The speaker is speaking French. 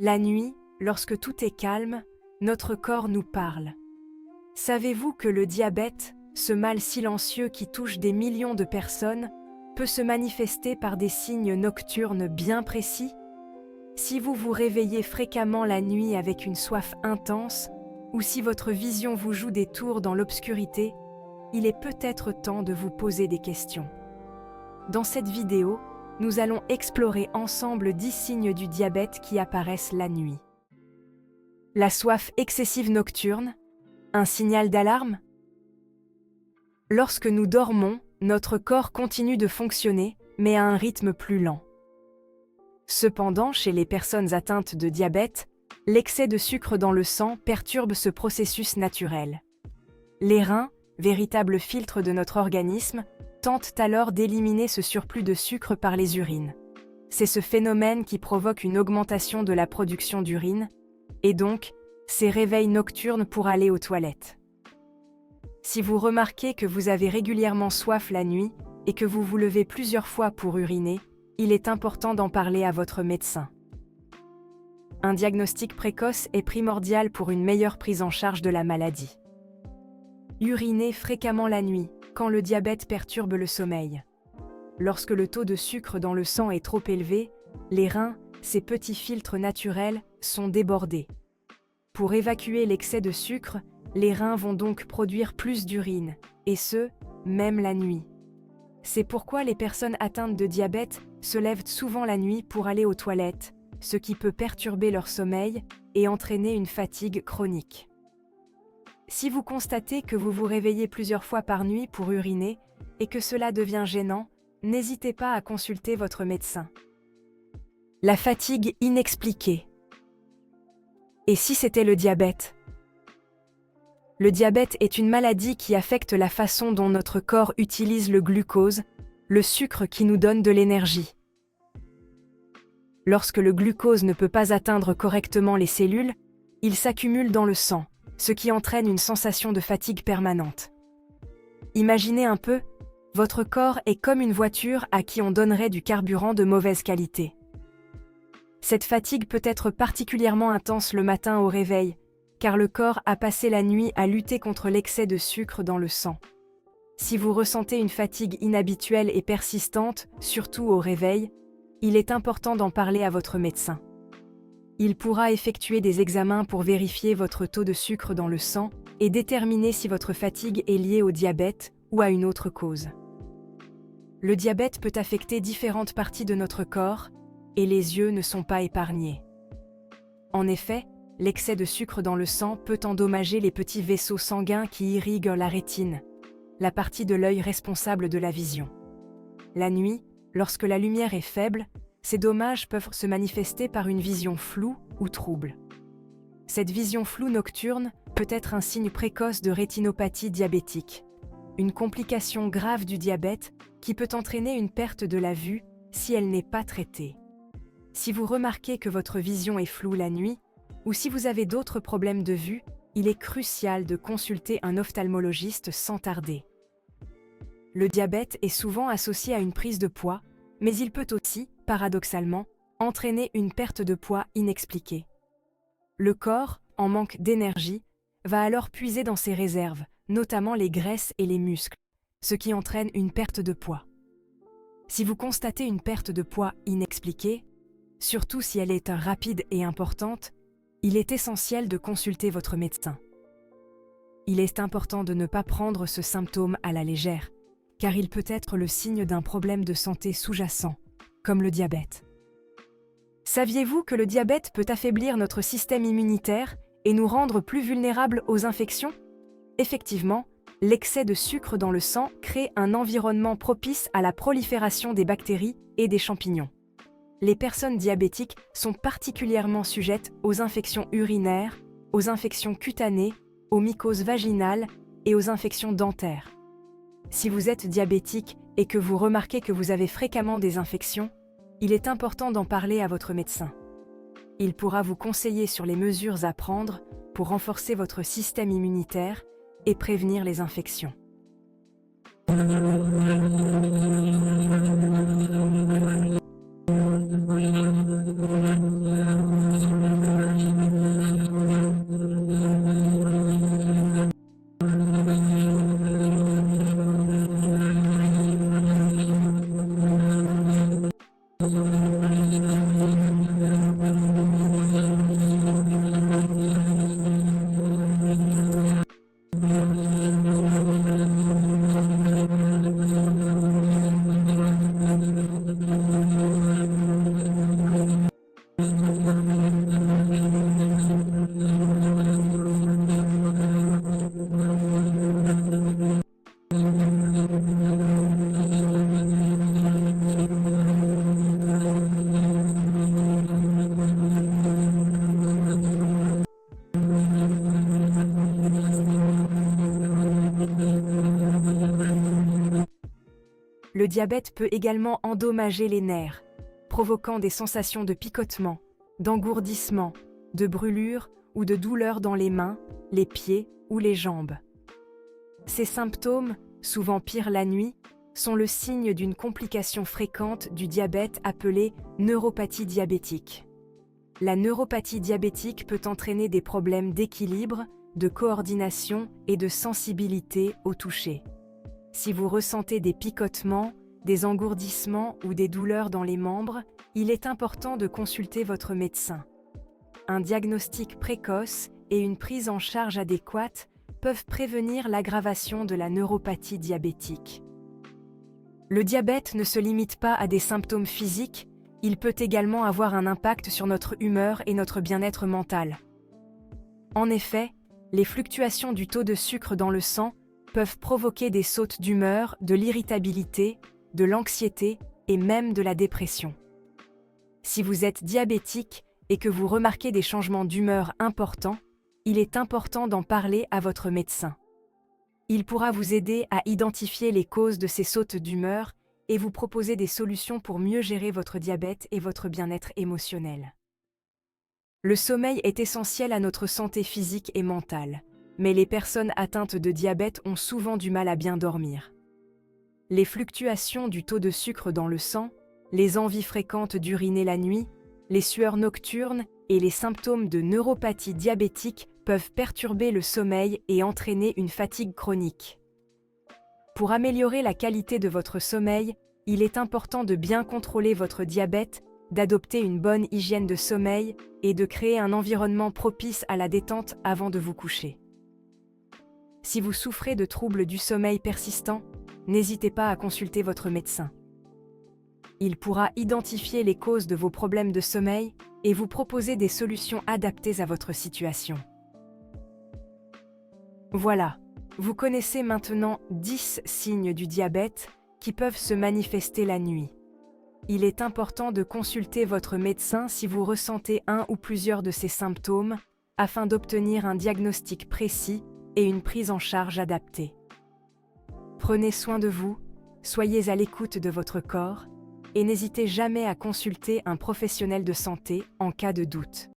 La nuit, lorsque tout est calme, notre corps nous parle. Savez-vous que le diabète, ce mal silencieux qui touche des millions de personnes, peut se manifester par des signes nocturnes bien précis? Si vous vous réveillez fréquemment la nuit avec une soif intense, ou si votre vision vous joue des tours dans l'obscurité, il est peut-être temps de vous poser des questions. Dans cette vidéo, nous allons explorer ensemble 10 signes du diabète qui apparaissent la nuit. La soif excessive nocturne, un signal d'alarme? Lorsque nous dormons, notre corps continue de fonctionner, mais à un rythme plus lent. Cependant, chez les personnes atteintes de diabète, l'excès de sucre dans le sang perturbe ce processus naturel. Les reins, véritables filtres de notre organisme, tentent alors d'éliminer ce surplus de sucre par les urines. C'est ce phénomène qui provoque une augmentation de la production d'urine, et donc ces réveils nocturnes pour aller aux toilettes. Si vous remarquez que vous avez régulièrement soif la nuit et que vous vous levez plusieurs fois pour uriner, il est important d'en parler à votre médecin. Un diagnostic précoce est primordial pour une meilleure prise en charge de la maladie. Uriner fréquemment la nuit, quand le diabète perturbe le sommeil. Lorsque le taux de sucre dans le sang est trop élevé, les reins, ces petits filtres naturels, sont débordés. Pour évacuer l'excès de sucre, les reins vont donc produire plus d'urine, et ce, même la nuit. C'est pourquoi les personnes atteintes de diabète se lèvent souvent la nuit pour aller aux toilettes, ce qui peut perturber leur sommeil et entraîner une fatigue chronique. Si vous constatez que vous vous réveillez plusieurs fois par nuit pour uriner et que cela devient gênant, n'hésitez pas à consulter votre médecin. La fatigue inexpliquée. Et si c'était le diabète? Le diabète est une maladie qui affecte la façon dont notre corps utilise le glucose, le sucre qui nous donne de l'énergie. Lorsque le glucose ne peut pas atteindre correctement les cellules, il s'accumule dans le sang, ce qui entraîne une sensation de fatigue permanente. Imaginez un peu, votre corps est comme une voiture à qui on donnerait du carburant de mauvaise qualité. Cette fatigue peut être particulièrement intense le matin au réveil, car le corps a passé la nuit à lutter contre l'excès de sucre dans le sang. Si vous ressentez une fatigue inhabituelle et persistante, surtout au réveil, il est important d'en parler à votre médecin. Il pourra effectuer des examens pour vérifier votre taux de sucre dans le sang et déterminer si votre fatigue est liée au diabète ou à une autre cause. Le diabète peut affecter différentes parties de notre corps et les yeux ne sont pas épargnés. En effet, l'excès de sucre dans le sang peut endommager les petits vaisseaux sanguins qui irriguent la rétine, la partie de l'œil responsable de la vision. La nuit, lorsque la lumière est faible, ces dommages peuvent se manifester par une vision floue ou trouble. Cette vision floue nocturne peut être un signe précoce de rétinopathie diabétique, une complication grave du diabète qui peut entraîner une perte de la vue si elle n'est pas traitée. Si vous remarquez que votre vision est floue la nuit, ou si vous avez d'autres problèmes de vue, il est crucial de consulter un ophtalmologiste sans tarder. Le diabète est souvent associé à une prise de poids, mais il peut aussi, paradoxalement, entraîner une perte de poids inexpliquée. Le corps, en manque d'énergie, va alors puiser dans ses réserves, notamment les graisses et les muscles, ce qui entraîne une perte de poids. Si vous constatez une perte de poids inexpliquée, surtout si elle est rapide et importante, il est essentiel de consulter votre médecin. Il est important de ne pas prendre ce symptôme à la légère, car il peut être le signe d'un problème de santé sous-jacent, comme le diabète. Saviez-vous que le diabète peut affaiblir notre système immunitaire et nous rendre plus vulnérables aux infections? Effectivement, l'excès de sucre dans le sang crée un environnement propice à la prolifération des bactéries et des champignons. Les personnes diabétiques sont particulièrement sujettes aux infections urinaires, aux infections cutanées, aux mycoses vaginales et aux infections dentaires. Si vous êtes diabétique et que vous remarquez que vous avez fréquemment des infections, il est important d'en parler à votre médecin. Il pourra vous conseiller sur les mesures à prendre pour renforcer votre système immunitaire et prévenir les infections. le diabète peut également endommager les nerfs, provoquant des sensations de picotement, d'engourdissement, de brûlure ou de douleur dans les mains, les pieds ou les jambes. Ces symptômes, souvent pires la nuit, sont le signe d'une complication fréquente du diabète appelée neuropathie diabétique. La neuropathie diabétique peut entraîner des problèmes d'équilibre, de coordination et de sensibilité au toucher. Si vous ressentez des picotements, des engourdissements ou des douleurs dans les membres, il est important de consulter votre médecin. Un diagnostic précoce et une prise en charge adéquate peuvent prévenir l'aggravation de la neuropathie diabétique. Le diabète ne se limite pas à des symptômes physiques, il peut également avoir un impact sur notre humeur et notre bien-être mental. En effet, les fluctuations du taux de sucre dans le sang peuvent provoquer des sautes d'humeur, de l'irritabilité, de l'anxiété et même de la dépression. Si vous êtes diabétique et que vous remarquez des changements d'humeur importants, il est important d'en parler à votre médecin. Il pourra vous aider à identifier les causes de ces sautes d'humeur et vous proposer des solutions pour mieux gérer votre diabète et votre bien-être émotionnel. Le sommeil est essentiel à notre santé physique et mentale, mais les personnes atteintes de diabète ont souvent du mal à bien dormir. Les fluctuations du taux de sucre dans le sang, les envies fréquentes d'uriner la nuit, les sueurs nocturnes et les symptômes de neuropathie diabétique peuvent perturber le sommeil et entraîner une fatigue chronique. Pour améliorer la qualité de votre sommeil, il est important de bien contrôler votre diabète, d'adopter une bonne hygiène de sommeil et de créer un environnement propice à la détente avant de vous coucher. Si vous souffrez de troubles du sommeil persistants, n'hésitez pas à consulter votre médecin. Il pourra identifier les causes de vos problèmes de sommeil et vous proposer des solutions adaptées à votre situation. Voilà, vous connaissez maintenant 10 signes du diabète qui peuvent se manifester la nuit. Il est important de consulter votre médecin si vous ressentez un ou plusieurs de ces symptômes afin d'obtenir un diagnostic précis et une prise en charge adaptée. Prenez soin de vous, soyez à l'écoute de votre corps et n'hésitez jamais à consulter un professionnel de santé en cas de doute.